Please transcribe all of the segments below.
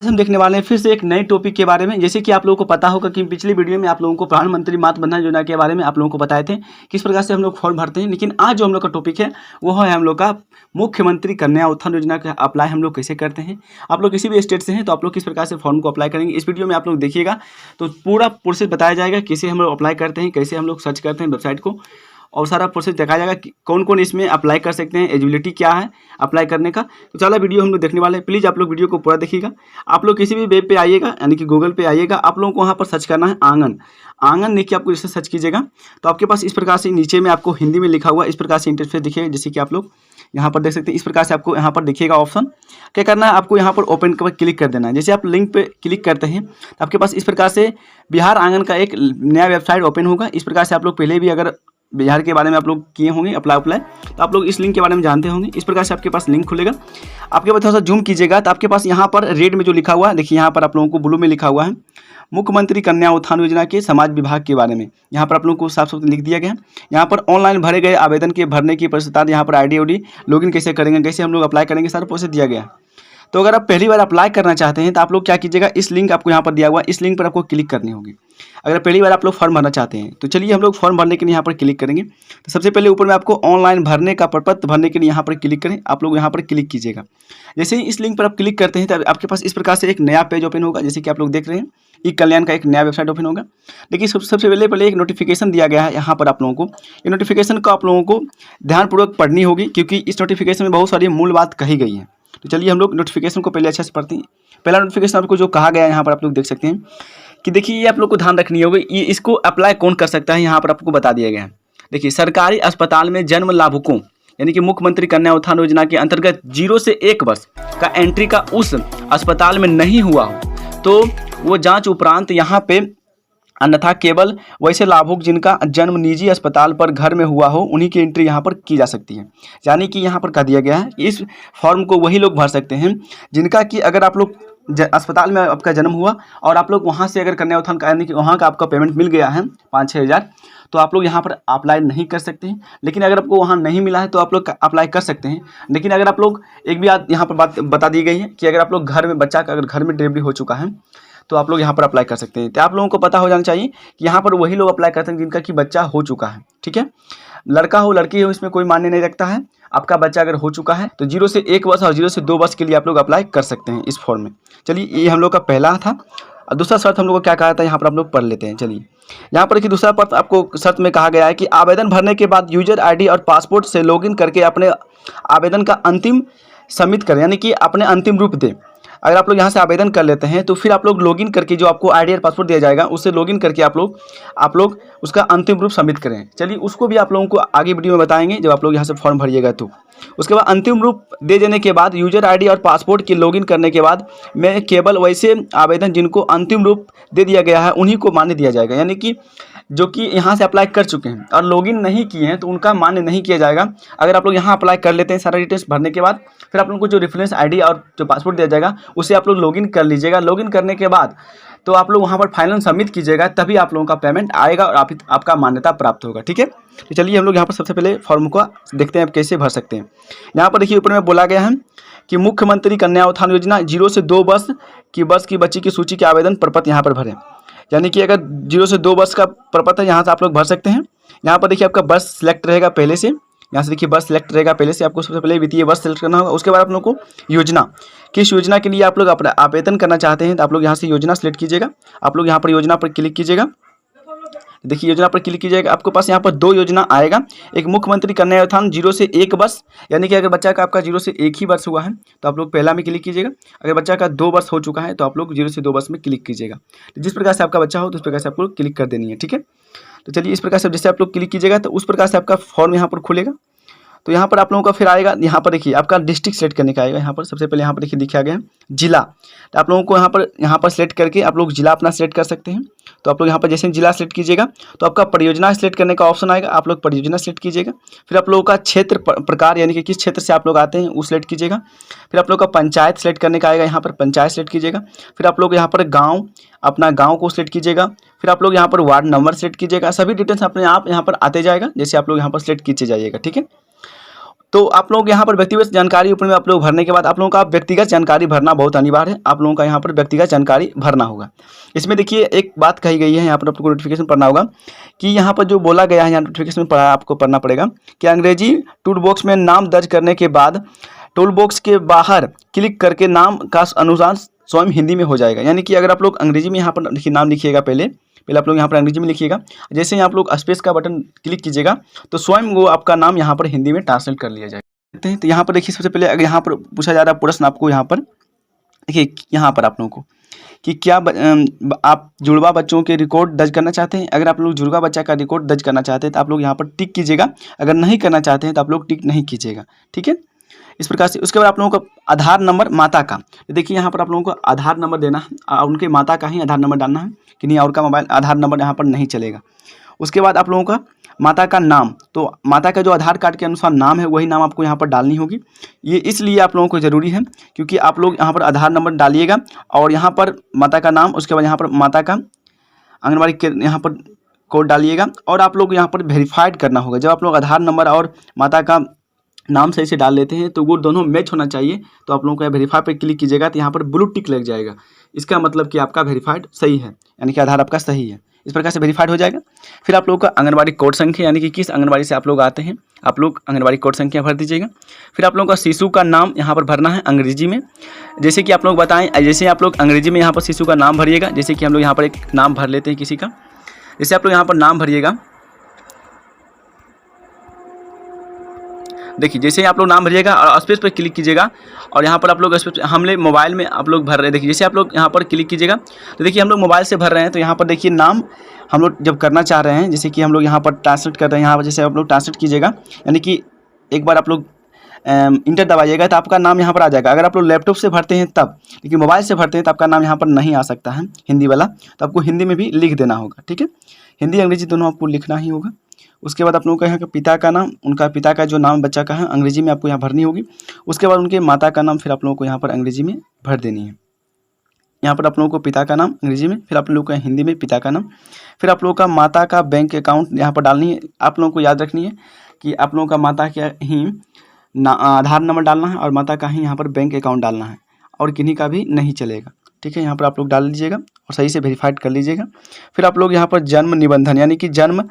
हम देखने वाले हैं फिर से एक नए टॉपिक के बारे में। जैसे कि आप लोगों को पता होगा कि पिछली वीडियो में आप लोगों को प्रधानमंत्री मातृ वंदना योजना के बारे में आप लोगों को बताए थे किस प्रकार से हम लोग फॉर्म भरते हैं। लेकिन आज जो हम लोग का टॉपिक है वो है हम लोग का मुख्यमंत्री कन्या उत्थान योजना का अप्लाई हम लोग कैसे करते हैं। आप लोग किसी भी स्टेट से हैं तो आप लोग किस प्रकार से फॉर्म को अप्लाई करेंगे, इस वीडियो में आप लोग देखिएगा तो पूरा प्रोसेस बताया जाएगा, कैसे हम लोग अप्लाई करते हैं, कैसे हम लोग सर्च करते हैं वेबसाइट को, और सारा प्रोसेस दिखाया जाएगा कि कौन कौन इसमें अप्लाई कर सकते हैं, एलिजिबिलिटी क्या है अप्लाई करने का। तो चला वीडियो हम लोग देखने वाले हैं। प्लीज़ आप लोग वीडियो को पूरा देखिएगा। आप लोग किसी भी वेब पे आइएगा, यानी कि गूगल पे आइएगा, आप लोगों को वहाँ पर सर्च करना है आंगन। आंगन लिख के आपको जैसे सर्च कीजिएगा तो आपके पास इस प्रकार से नीचे में आपको हिंदी में लिखा हुआ इस प्रकार से इंटरफेस दिखेगा। जैसे कि आप लोग यहाँ पर देख सकते हैं, इस प्रकार से आपको यहाँ पर दिखेगा ऑप्शन। क्या करना है, आपको यहाँ पर ओपन पर क्लिक कर देना है। जैसे आप लिंक पे क्लिक करते हैं तो आपके पास इस प्रकार से बिहार आंगन का एक नया वेबसाइट ओपन होगा। इस प्रकार से आप लोग पहले भी अगर बिहार के बारे में आप लोग किए होंगे अप्लाई तो आप लोग इस लिंक के बारे में जानते होंगे। इस प्रकार से आपके पास लिंक खुलेगा। आपके पास थोड़ा सा जूम कीजिएगा तो आपके पास यहाँ पर रेड में जो लिखा हुआ है, देखिए यहाँ पर आप लोगों को ब्लू में लिखा हुआ है मुख्यमंत्री कन्या उत्थान योजना के समाज विभाग के बारे में। यहाँ पर आप लोगों को साफ साफ लिख दिया गया है। यहाँ पर ऑनलाइन भरे गए आवेदन के भरने की प्रस्तुता, यहाँ पर ID लॉगिन कैसे करेंगे, कैसे हम लोग अप्लाई करेंगे, सारा प्रोसेस दिया गया है। तो अगर आप पहली बार अप्लाई करना चाहते हैं तो आप लोग क्या कीजिएगा, इस लिंक आपको यहाँ पर दिया हुआ है, इस लिंक पर आपको क्लिक करनी होगी। अगर पहली बार आप लोग फॉर्म भरना चाहते हैं तो चलिए हम लोग फॉर्म भरने के लिए यहाँ पर क्लिक करेंगे। तो सबसे पहले ऊपर में आपको ऑनलाइन भरने का प्रपत्र भरने के लिए यहाँ पर क्लिक करें, आप लोग यहाँ पर क्लिक कीजिएगा। जैसे ही इस लिंक पर आप क्लिक करते हैं तो आपके पास इस प्रकार से एक नया पेज ओपन होगा। जैसे कि आप लोग देख रहे हैं ई कल्याण का एक नया वेबसाइट ओपन होगा। देखिए सबसे पहले एक नोटिफिकेशन दिया गया है यहाँ पर आप लोगों को। ये नोटिफिकेशन को आप लोगों को ध्यानपूर्वक पढ़नी होगी क्योंकि इस नोटिफिकेशन में बहुत सारी मूल बात कही गई है। तो चलिए हम लोग नोटिफिकेशन को पहले अच्छे से पढ़ते हैं। पहला नोटिफिकेशन आपको जो कहा गया है यहाँ पर आप लोग देख सकते हैं कि देखिए ये आप लोग को ध्यान रखनी होगी, ये इसको अप्लाई कौन कर सकता है, यहाँ पर आपको बता दिया गया है। देखिए सरकारी अस्पताल में जन्म लाभुकों यानी कि मुख्यमंत्री कन्या उत्थान योजना के अंतर्गत 0 से 1 वर्ष का एंट्री का उस अस्पताल में नहीं हुआ हो तो वो जांच उपरांत यहाँ पे, अन्यथा केवल वैसे लाभुक जिनका जन्म निजी अस्पताल पर घर में हुआ हो उन्हीं की एंट्री यहाँ पर की जा सकती है। यानी कि यहाँ पर कह दिया गया है इस फॉर्म को वही लोग भर सकते हैं जिनका कि अगर आप लोग अस्पताल में आपका जन्म हुआ और आप लोग वहाँ से अगर कन्या उत्थान का यानी कि वहाँ का आपका पेमेंट मिल गया है 5-6 हज़ार, तो आप लोग यहाँ पर अप्लाई नहीं कर सकते हैं। लेकिन अगर आपको वहाँ नहीं मिला है तो आप लोग अप्लाई कर सकते हैं। लेकिन अगर आप लोग एक भी यहाँ पर बात बता दी गई है कि अगर आप लोग घर में बच्चा का अगर घर में डिलीवरी हो चुका है तो आप लोग यहाँ पर अप्लाई कर सकते हैं। तो आप लोगों को पता हो जाना चाहिए कि यहाँ पर वही लोग अप्लाई करते हैं जिनका कि बच्चा हो चुका है। ठीक है, लड़का हो लड़की हो इसमें कोई मान्य नहीं रखता है। आपका बच्चा अगर हो चुका है तो 0 से 1 वर्ष और 0 से 2 वर्ष के लिए आप लोग अप्लाई कर सकते हैं इस फॉर्म में। चलिए ये हम लोग का पहला था। और दूसरा शर्त हम लोग को क्या कहा था यहाँ पर आप लोग पढ़ लेते हैं। चलिए यहाँ पर कि दूसरा शर्त आपको शर्त में कहा गया है कि आवेदन भरने के बाद यूजर ID और पासपोर्ट से लॉगिन करके अपने आवेदन का अंतिम सबमिट करें, यानी कि अपने अंतिम रूप दें। अगर आप लोग यहाँ से आवेदन कर लेते हैं तो फिर आप लोग लॉगिन करके जो आपको ID और पासपोर्ट दिया जाएगा उससे लॉगिन करके आप लोग उसका अंतिम रूप सबमिट करें। चलिए उसको भी आप लोगों को आगे वीडियो में बताएंगे जब आप लोग यहाँ से फॉर्म भरिएगा तो। उसके बाद अंतिम रूप दे देने के बाद यूजर ID और पासपोर्ट की लॉगिन करने के बाद में केवल वैसे आवेदन जिनको अंतिम रूप दे दिया गया है उन्हीं को मान्य दिया जाएगा। यानी कि जो कि यहाँ से अप्लाई कर चुके हैं और लॉगिन नहीं किए हैं तो उनका मान्य नहीं किया जाएगा। अगर आप लोग यहाँ अप्लाई कर लेते हैं सारा डिटेल्स भरने के बाद फिर आप लोगों को जो रेफरेंस ID और जो पासपोर्ट दिया जाएगा उसे आप लोग लॉगिन कर लीजिएगा। लॉगिन करने के बाद तो आप लोग वहाँ पर फाइनल सबमिट कीजिएगा, तभी आप लोगों का पेमेंट आएगा और आपका मान्यता प्राप्त होगा। ठीक है, तो चलिए हम लोग यहाँ पर सबसे पहले फॉर्म को देखते हैं आप कैसे भर सकते हैं। यहाँ पर देखिए ऊपर में बोला गया है कि मुख्यमंत्री कन्या उत्थान योजना 0 से 2 वर्ष की बच्ची की सूची के आवेदन प्रपत्र यहाँ पर भरें। यानी कि अगर 0 से 2 वर्ष का प्रपत्र है यहाँ से आप लोग भर सकते हैं। यहाँ पर देखिए आपका वर्ष सिलेक्ट रहेगा पहले से, यहाँ से देखिए वर्ष सिलेक्ट रहेगा पहले से। आपको सबसे पहले वित्तीय वर्ष सेलेक्ट करना होगा। उसके बाद आप लोग को योजना, किस योजना के लिए आप लोग अपना आवेदन करना चाहते हैं तो आप लोग यहाँ से योजना सेलेक्ट कीजिएगा। आप लोग यहाँ पर योजना पर क्लिक कीजिएगा। देखिए योजना पर क्लिक कीजिएगा, आपके पास यहाँ पर 2 योजना आएगा। एक मुख्यमंत्री कन्या उत्थान 0 से 1 वर्ष, यानी कि अगर बच्चा का आपका 0 से 1 ही वर्ष हुआ है तो आप लोग पहला में क्लिक कीजिएगा। अगर बच्चा का 2 वर्ष हो चुका है तो आप लोग 0 से 2 वर्ष में क्लिक कीजिएगा। तो जिस प्रकार से आपका बच्चा हो तो उस प्रकार से आपको क्लिक कर देनी है। ठीक है, तो चलिए इस प्रकार से जैसे आप लोग क्लिक कीजिएगा तो उस प्रकार से आपका फॉर्म यहाँ पर खुलेगा। तो यहाँ पर आप लोगों का फिर आएगा, यहाँ पर देखिए आपका डिस्ट्रिक्ट सेलेक्ट करने का आएगा। यहाँ पर सबसे पहले यहाँ पर देखिए लिखा गया है जिला। तो आप लोगों को यहाँ पर सेलेक्ट करके आप लोग जिला अपना सेलेक्ट कर सकते हैं। तो आप लोग यहाँ पर जैसे जिला सेलेक्ट कीजिएगा तो आपका परियोजना सेलेक्ट करने का ऑप्शन आएगा, आप लोग परियोजना सेलेक्ट कीजिएगा। फिर आप लोगों का क्षेत्र प्रकार यानी कि किस क्षेत्र से आप लोग आते हैं वो सेलेक्ट कीजिएगा। फिर आप लोग का पंचायत सेलेक्ट करने का आएगा, यहाँ पर पंचायत सेलेक्ट कीजिएगा। फिर आप लोग यहाँ पर गाँव, अपना गाँव को सेलेक्ट कीजिएगा। फिर आप लोग यहाँ पर वार्ड नंबर सेलेक्ट कीजिएगा। सभी डिटेल्स अपने आप यहाँ पर आते जाएगा जैसे आप लोग यहाँ पर सेलेक्ट कीजिए जाइएगा। ठीक है, तो आप लोग यहाँ पर व्यक्तिगत जानकारी ऊपर में आप लोग भरने के बाद आप लोगों का व्यक्तिगत जानकारी भरना बहुत अनिवार्य है। आप लोगों का यहाँ पर व्यक्तिगत जानकारी भरना होगा। इसमें देखिए एक बात कही गई है, यहाँ पर आपको नोटिफिकेशन पढ़ना होगा कि यहाँ पर जो बोला गया है, यहाँ नोटिफिकेशन पढ़ा आपको पढ़ना पड़ेगा कि अंग्रेजी टूल बॉक्स में नाम दर्ज करने के बाद टूल बॉक्स के बाहर क्लिक करके नाम का अनुसार स्वयं हिंदी में हो जाएगा। यानी कि अगर आप लोग अंग्रेजी में यहाँ पर नाम लिखिएगा, पहले आप लोग यहाँ पर अंग्रेजी में लिखिएगा, जैसे ही आप लोग स्पेस का बटन क्लिक कीजिएगा तो स्वयं वो आपका नाम यहाँ पर हिंदी में ट्रांसलेट कर लिया जाएगा। तो यहाँ पर देखिए सबसे पहले अगर यहाँ पर पूछा जा रहा है प्रश्न आपको, यहाँ पर देखिए यहाँ पर आप लोगों को कि क्या आप जुड़वा बच्चों के रिकॉर्ड दर्ज करना चाहते हैं। अगर आप लोग जुड़वा बच्चा का रिकॉर्ड दर्ज करना चाहते हैं तो आप लोग यहाँ पर टिक कीजिएगा, अगर नहीं करना चाहते हैं तो आप लोग टिक नहीं कीजिएगा, ठीक है, इस प्रकार से। उसके बाद आप लोगों का आधार नंबर माता का, देखिए यहाँ पर आप लोगों को आधार नंबर देना है, उनके माता का ही आधार नंबर डालना है कि नहीं, और का मोबाइल आधार नंबर यहाँ पर नहीं चलेगा। उसके बाद आप लोगों का माता का नाम, तो माता का जो आधार कार्ड के अनुसार नाम है वही नाम आपको यहाँ पर डालनी होगी। ये इसलिए आप लोगों को ज़रूरी है क्योंकि आप लोग यहाँ पर आधार नंबर डालिएगा और यहाँ पर माता का नाम, उसके बाद यहाँ पर माता का आंगनबाड़ी के यहाँ पर कोड डालिएगा और आप लोग यहाँ पर वेरीफाइड करना होगा। जब आप लोग आधार नंबर और माता का नाम सही से डाल लेते हैं तो वो दोनों मैच होना चाहिए, तो आप लोगों को वेरीफाई पर क्लिक कीजिएगा तो यहाँ पर ब्लू टिक लग जाएगा। इसका मतलब कि आपका वेरीफाइड सही है, यानी कि आधार आपका सही है। इस प्रकार से वेरीफाइड हो जाएगा। फिर आप लोगों का आंगनबाड़ी कोड संख्या, यानी कि किस आंगनबाड़ी से आप लोग आते हैं, आप लोग आंगनबाड़ी कोड संख्या भर दीजिएगा। फिर आप लोगों का शिशु का नाम यहाँ पर भरना है अंग्रेजी में, जैसे कि आप लोग बताएं, जैसे आप लोग अंग्रेजी में यहाँ पर शिशु का नाम भरिएगा। जैसे कि हम लोग यहाँ पर एक नाम भर लेते हैं किसी का, जैसे आप लोग यहाँ पर नाम भरिएगा, देखिए जैसे आप लोग नाम भरिएगा और स्पेस पर क्लिक कीजिएगा और यहाँ पर आप लोग स्पेस हमले मोबाइल में आप लोग भर रहे हैं। देखिए जैसे आप लोग यहाँ पर क्लिक कीजिएगा तो देखिए हम लोग मोबाइल से भर रहे हैं, तो यहाँ पर देखिए नाम हम लोग जब करना चाह रहे हैं, जैसे कि हम लोग यहाँ पर ट्रांसलेट कर रहे हैं, यहाँ पर जैसे आप लोग ट्रांसलेट कीजिएगा, यानी कि एक बार आप लोग इंटर दबाइएगा तो आपका नाम यहाँ पर आ जाएगा। अगर आप लोग लैपटॉप से भरते हैं तब, लेकिन मोबाइल से भरते हैं तो आपका नाम यहाँ पर नहीं आ सकता है हिंदी वाला, तो आपको हिंदी में भी लिख देना होगा, ठीक है, हिंदी अंग्रेजी दोनों आपको लिखना ही होगा। उसके बाद आप लोगों का यहाँ का पिता का नाम, उनका पिता का जो नाम बच्चा का है अंग्रेजी में आपको यहाँ भरनी होगी। उसके बाद उनके माता का नाम फिर आप लोगों को यहाँ पर अंग्रेजी में भर देनी है। यहाँ पर आप लोगों को पिता का नाम अंग्रेजी में, फिर आप लोगों का हिंदी में पिता का नाम, फिर आप लोगों का माता का बैंक अकाउंट यहाँ पर डालनी है। आप लोगों को याद रखनी है कि आप लोगों का माता का ही आधार नंबर डालना है और माता का ही यहाँ पर बैंक अकाउंट डालना है, और किन्हीं का भी नहीं चलेगा, ठीक है। यहाँ पर आप लोग डाल लीजिएगा और सही से वेरीफाइड कर लीजिएगा। फिर आप लोग यहाँ पर जन्म निबंधन, यानी कि जन्म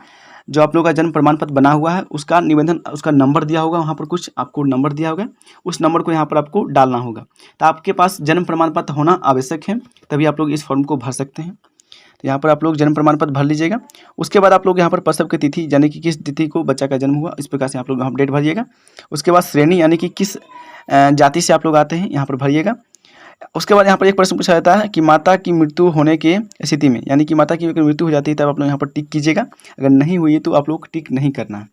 जो आप लोग का जन्म प्रमाण पत्र बना हुआ है उसका निबंधन, उसका नंबर दिया होगा, वहाँ पर कुछ आपको नंबर दिया होगा, उस नंबर को यहाँ पर आपको डालना होगा। तो आपके पास जन्म प्रमाण पत्र होना आवश्यक है, तभी आप लोग इस फॉर्म को भर सकते हैं। तो यहाँ पर आप लोग जन्म प्रमाण पत्र भर लीजिएगा। उसके बाद आप लोग यहाँ पर प्रसव की तिथि, यानी कि किस तिथि को बच्चा का जन्म हुआ, इस प्रकार से आप लोग यहाँ डेट भरिएगा। उसके बाद श्रेणी, यानी कि किस जाति से आप लोग आते हैं, यहाँ पर भरिएगा। उसके बाद यहाँ पर एक प्रश्न पूछा जाता है कि माता की मृत्यु होने के स्थिति में, यानी कि माता की अगर मृत्यु हो जाती है तब आप लोग यहाँ पर टिक कीजिएगा, अगर नहीं हुई है तो आप लोग टिक नहीं करना है,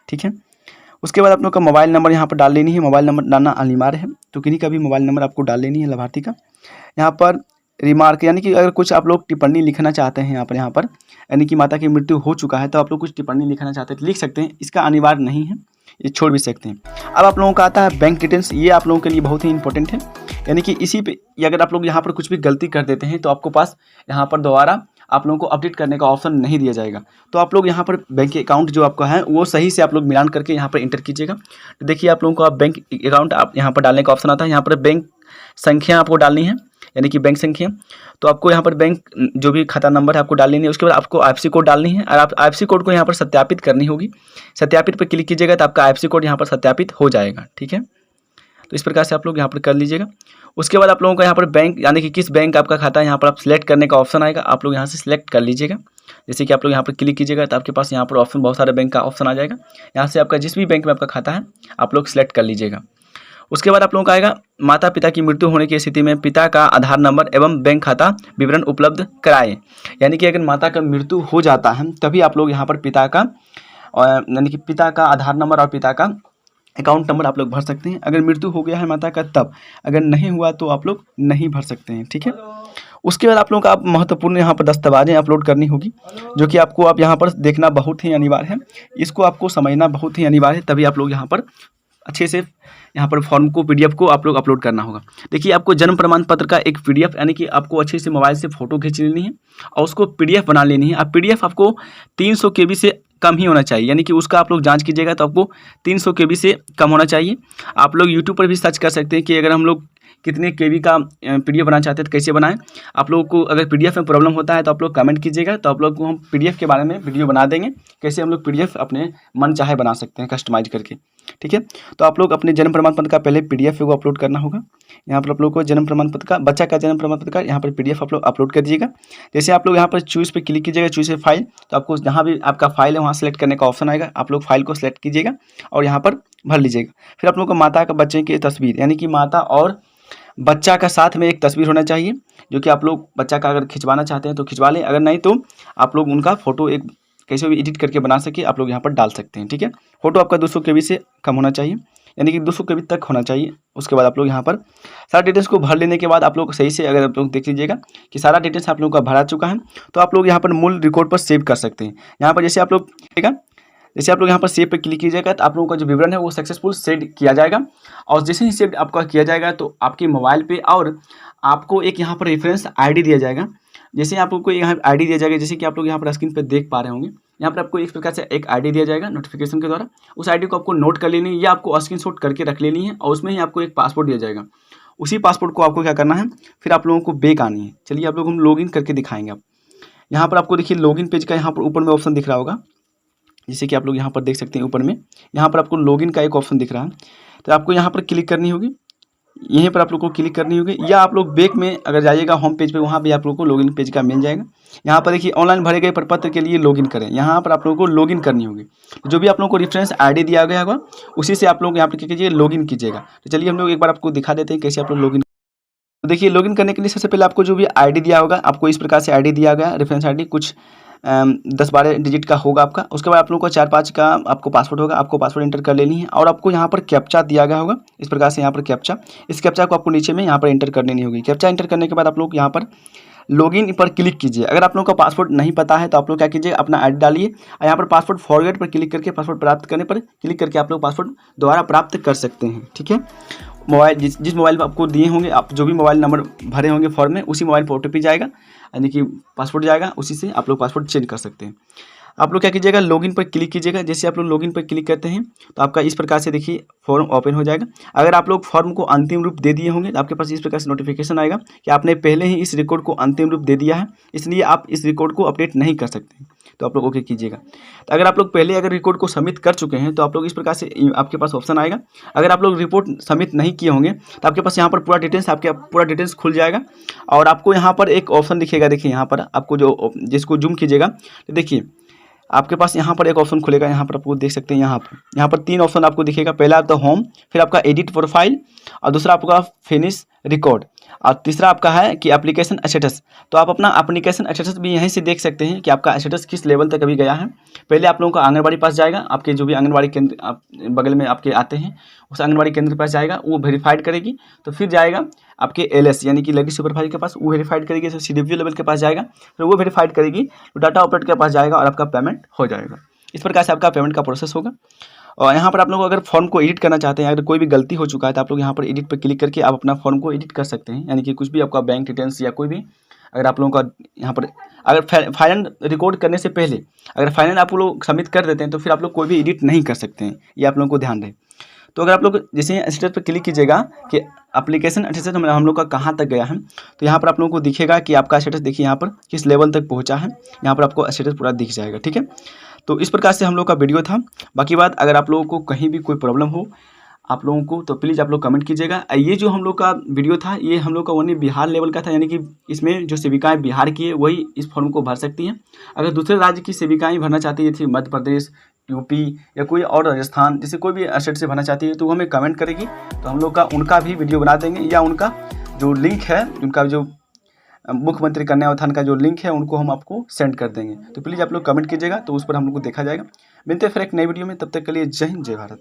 ठीक है। उसके बाद आप लोग का मोबाइल नंबर यहाँ पर डाल लेनी है, मोबाइल नंबर डालना अनिवार्य है, तो किन्हीं का भी मोबाइल नंबर आपको डाल लेनी है लाभार्थी का। यहाँ पर रिमार्क, यानी कि अगर कुछ आप लोग टिप्पणी लिखना चाहते हैं यहाँ पर यानी कि माता की मृत्यु हो चुका है तो आप लोग कुछ टिप्पणी लिखना चाहते हैं लिख सकते हैं, इसका अनिवार्य नहीं है, ये छोड़ भी सकते हैं। अब आप लोगों का आता है बैंक डिटेल्स, ये आप लोगों के लिए बहुत ही इंपॉर्टेंट है, यानी कि इसी पे अगर आप लोग यहाँ पर कुछ भी गलती कर देते हैं तो आपको पास यहाँ पर दोबारा आप लोगों को अपडेट करने का ऑप्शन नहीं दिया जाएगा। तो आप लोग यहाँ पर बैंक अकाउंट जो आपका है वो सही से आप लोग मिलान करके यहाँ पर इंटर कीजिएगा। तो देखिए आप लोगों को बैंक अकाउंट आप यहाँ पर डालने का ऑप्शन आता है, यहाँ पर बैंक संख्या आपको डालनी है, यानी कि बैंक संख्या। तो आपको यहाँ पर बैंक जो भी खाता नंबर है आपको डाल लेनी है। उसके बाद आपको IFSC कोड डालनी है और आप IFSC कोड को यहाँ पर सत्यापित करनी होगी। सत्यापित पर क्लिक कीजिएगा तो आपका IFSC कोड यहाँ पर सत्यापित हो जाएगा, ठीक है। तो इस प्रकार से आप लोग यहाँ पर कर लीजिएगा। उसके बाद आप लोगों का यहाँ पर बैंक, यानी कि किस बैंक आपका खाता है, यहाँ पर आप सिलेक्ट करने का ऑप्शन आएगा, आप लोग यहाँ से सिलेक्ट कर लीजिएगा। जैसे कि आप लोग यहाँ पर क्लिक कीजिएगा तो आपके पास यहाँ पर ऑप्शन, बहुत सारे बैंक का ऑप्शन आ जाएगा। यहाँ से आपका जिस भी बैंक में आपका खाता है आप लोग सिलेक्ट कर लीजिएगा। उसके बाद आप लोगों का आएगा माता पिता की मृत्यु होने की स्थिति में पिता का आधार नंबर एवं बैंक खाता विवरण उपलब्ध कराएं, यानी कि अगर माता का मृत्यु हो जाता है तभी आप लोग यहाँ पर पिता का यानी कि पिता का आधार नंबर और पिता का अकाउंट नंबर आप लोग भर सकते हैं। अगर मृत्यु हो गया है माता का तब, अगर नहीं हुआ तो आप लोग नहीं भर सकते हैं, ठीक है। उसके बाद आप लोगों का महत्वपूर्ण यहाँ पर दस्तावेजें अपलोड करनी होगी, जो कि आपको आप यहाँ पर देखना बहुत ही अनिवार्य है, इसको आपको समझना बहुत ही अनिवार्य है, तभी आप लोग यहाँ पर अच्छे से यहाँ पर फॉर्म को PDF को आप लोग अपलोड करना होगा। देखिए आपको जन्म प्रमाण पत्र का एक PDF, यानी कि आपको अच्छे से मोबाइल से फ़ोटो खींच लेनी है और उसको PDF बना लेनी है। अब PDF आपको 300 KB से कम ही होना चाहिए, यानी कि उसका आप लोग जांच कीजिएगा तो आपको 300 KB से कम होना चाहिए। आप लोग यूट्यूब पर भी सर्च कर सकते हैं कि अगर हम लोग कितने KB का PDF बनाना चाहते हैं तो कैसे बनाएं। आप लोगों को अगर PDF में प्रॉब्लम होता है तो आप लोग कमेंट कीजिएगा, तो आप लोग को हम PDF के बारे में वीडियो बना देंगे, कैसे हम लोग PDF अपने मन चाहे बना सकते हैं कस्टमाइज करके, ठीक है। तो आप लोग अपने जन्म प्रमाण पत्र का पहले PDF को अपलोड करना होगा। यहाँ पर आप लोग को जन्म प्रमाण पत्र का, बच्चा का जन्म प्रमाण पत्र का यहाँ पर PDF आप लोग अपलोड कर दीजिएगा। जैसे आप लोग यहाँ पर चूज़ पे क्लिक कीजिएगा, चूज़ ए फाइल, तो आपको जहाँ भी आपका फाइल है वहाँ सेलेक्ट करने का ऑप्शन आएगा। आप लोग फाइल को सेलेक्ट कीजिएगा और यहाँ पर भर लीजिएगा। फिर आप लोग को माता का बच्चे की तस्वीर, यानी कि माता और बच्चा का साथ में एक तस्वीर होना चाहिए, जो कि आप लोग बच्चा का अगर खिंचवाना चाहते हैं तो खिंचवा लें, अगर नहीं तो आप लोग उनका फ़ोटो एक कैसे भी एडिट करके बना सके आप लोग यहाँ पर डाल सकते हैं, ठीक है। फोटो आपका 200 KB से कम होना चाहिए, यानी कि 200 KB तक होना चाहिए। उसके बाद आप लोग यहाँ पर सारा डिटेल्स को भर लेने के बाद आप लोग सही से अगर आप लोग देख लीजिएगा कि सारा डिटेल्स आप लोगों का भरा चुका है, तो आप लोग यहाँ पर मूल रिकॉर्ड पर सेव कर सकते हैं। यहाँ पर जैसे आप लोग यहाँ पर सेव पे क्लिक कीजिएगा तो आप लोगों का जो विवरण है वो सक्सेसफुल सेव किया जाएगा। और जैसे ही सेव आपका किया जाएगा तो आपके मोबाइल पे और आपको एक यहाँ पर रेफरेंस ID दिया जाएगा। जैसे आप लोग को यहाँ ID दिया जाएगा, जैसे कि आप लोग यहाँ पर स्क्रीन पे देख पा रहे होंगे, यहाँ पर आपको इस प्रकार से एक ID दिया जाएगा नोटिफिकेशन के द्वारा। उस ID को आपको नोट कर लेनी है या आपको स्क्रीनशॉट करके रख लेनी है, और उसमें ही आपको एक पासवर्ड दिया जाएगा। उसी पासवर्ड को आपको क्या करना है, फिर आप लोगों को बैक आनी है। चलिए आप लोग हम लॉगिन करके दिखाएंगे। आप यहाँ पर आपको देखिए लॉगिन पेज का यहाँ पर ऊपर में ऑप्शन दिख रहा होगा, जैसे कि आप लोग यहाँ पर देख सकते हैं ऊपर में यहाँ पर आपको लॉगिन का एक ऑप्शन दिख रहा है, तो आपको यहाँ पर क्लिक करनी होगी, यहीं पर आप लोग को क्लिक करनी होगी, या आप लोग बैक में अगर जाइएगा होम पेज पे, वहाँ भी आप लोग को लॉगिन पेज का मिल जाएगा। यहाँ पर देखिए ऑनलाइन भरे गए प्रपत्र के लिए लॉगिन करें, यहाँ पर आप लोगों को लॉगिन करनी होगी। जो भी आप लोगों को रेफरेंस ID दिया गया होगा उसी से आप लोग यहाँ पर क्या कीजिए लॉगिन कीजिएगा। तो चलिए हम लोग एक बार आपको दिखा देते हैं कैसे आप लोग लॉगिन। तो देखिए लॉगिन करने के लिए सबसे पहले आपको जो भी ID दिया होगा, आपको इस प्रकार से ID दिया गया रेफरेंस ID कुछ 10-12 डिजिट का होगा आपका। उसके बाद आप लोगों को 4-5 का आपको पासवर्ड होगा, आपको पासवर्ड एंटर कर लेनी है। और आपको यहाँ पर कैप्चा दिया गया होगा इस प्रकार से, यहाँ पर कैप्चा, इस कैप्चा को आपको नीचे में यहाँ पर एंटर कर लेनी होगी। कैप्चा एंटर करने के बाद आप लोग यहाँ पर लॉगिन पर क्लिक कीजिए। अगर आप लोगों का पासवर्ड नहीं पता है तो आप लोग क्या कीजिए, अपना ID डालिए और यहाँ पर पासवर्ड फॉरगेट पर क्लिक करके पासवर्ड प्राप्त करने पर क्लिक करके आप लोग पासवर्ड दोबारा प्राप्त कर सकते हैं, ठीक है। मोबाइल जिस मोबाइल पर आपको दिए होंगे, आप जो भी मोबाइल नंबर भरे होंगे फॉर्म में, उसी मोबाइल पर OTP जाएगा, यानी कि पासवर्ड जाएगा, उसी से आप लोग पासवर्ड चेंज कर सकते हैं। आप लोग क्या कीजिएगा, लॉगिन पर क्लिक कीजिएगा। जैसे आप लोग लॉगिन पर क्लिक करते हैं तो आपका इस प्रकार से देखिए फॉर्म ओपन हो जाएगा। अगर आप लोग फॉर्म को अंतिम रूप दे दिए होंगे तो आपके पास इस प्रकार से नोटिफिकेशन आएगा कि आपने पहले ही इस रिकॉर्ड को अंतिम रूप दे दिया है, इसलिए आप इस रिकॉर्ड को अपडेट नहीं कर सकते। तो आप लोग ओके कीजिएगा। तो अगर आप लोग पहले अगर रिकॉर्ड को सबमिट कर चुके हैं तो आप लोग इस प्रकार से आपके पास ऑप्शन आएगा। अगर आप लोग रिपोर्ट सबमिट नहीं किए होंगे तो आपके पास यहाँ पर पूरा डिटेल्स खुल जाएगा। और आपको यहाँ पर एक ऑप्शन दिखेगा, देखिए यहाँ पर आपको जो जिसको जूम कीजिएगा तो देखिए आपके पास यहाँ पर एक ऑप्शन खुलेगा। यहाँ पर आपको देख सकते हैं, यहाँ पर 3 ऑप्शन आपको दिखेगा। पहला आपका होम, फिर आपका एडिट प्रोफाइल, और दूसरा आपका फिनिश रिकॉर्ड, और तीसरा आपका है कि एप्लीकेशन स्टेटस। तो आप अपना एप्लीकेशन स्टेटस भी यहीं से देख सकते हैं कि आपका स्टेटस किस लेवल तक अभी गया है। पहले आप लोगों का आंगनबाड़ी पास जाएगा, आपके जो भी आंगनबाड़ी केंद्र आप बगल में आपके आते हैं उस आंगनबाड़ी केंद्र के पास जाएगा, वो वेरीफाइड करेगी। तो फिर जाएगा आपके LS यानी कि लड़की सुपरवाइजर के पास, वो वेरीफाइड करेगी। तो CDPO लेवल के पास जाएगा, फिर वो वेरीफाइड करेगी, तो डाटा ऑपरेटर के पास जाएगा और आपका पेमेंट हो जाएगा। इस प्रकार से आपका पेमेंट का प्रोसेस होगा। और यहाँ पर आप लोग अगर फॉर्म को एडिट करना चाहते हैं, अगर कोई भी गलती हो चुका है तो आप लोग यहाँ पर एडिट पर क्लिक करके आप अपना फॉर्म को एडिट कर सकते हैं। यानी कि कुछ भी आपका बैंक डिटेल्स या कोई भी अगर आप लोगों का यहाँ पर अगर फाइनल रिकॉर्ड करने से पहले अगर फाइनल आप लोग सबमिट कर देते हैं तो फिर आप लोग कोई भी एडिट नहीं कर सकते हैं, ये आप लोगों को ध्यान रहे। तो अगर आप लोग जैसे स्टेटस पर क्लिक कीजिएगा कि एप्लीकेशन स्टेटस हम लोग का कहाँ तक गया है, तो यहाँ पर आप लोगों को दिखेगा कि आपका स्टेटस देखिए यहाँ पर किस लेवल तक पहुँचा है। यहाँ पर आपको स्टेटस पूरा दिख जाएगा, ठीक है। तो इस प्रकार से हम लोग का वीडियो था। बाकी बात अगर आप लोगों को कहीं भी कोई प्रॉब्लम हो आप लोगों को तो प्लीज़ आप लोग कमेंट कीजिएगा। ये जो हम लोग का वीडियो था ये हम लोग का ओनली बिहार लेवल का था, यानी कि इसमें जो सेविकाएँ बिहार की है वही इस फॉर्म को भर सकती हैं। अगर दूसरे राज्य की सेविकाएँ भरना चाहती है, जैसे मध्य प्रदेश, UP या कोई और राजस्थान, जैसे कोई भी स्टेट से भरना चाहती है तो वो हमें कमेंट करेगी, तो हम लोग का उनका भी वीडियो बना देंगे, या उनका जो लिंक है, उनका जो मुख्यमंत्री कन्या उत्थान का जो लिंक है उनको हम आपको सेंड कर देंगे। तो प्लीज़ आप लोग कमेंट कीजिएगा, तो उस पर हम लोग को देखा जाएगा। मिलते हैं फिर एक नई वीडियो में, तब तक के लिए जय हिंद, जय भारत।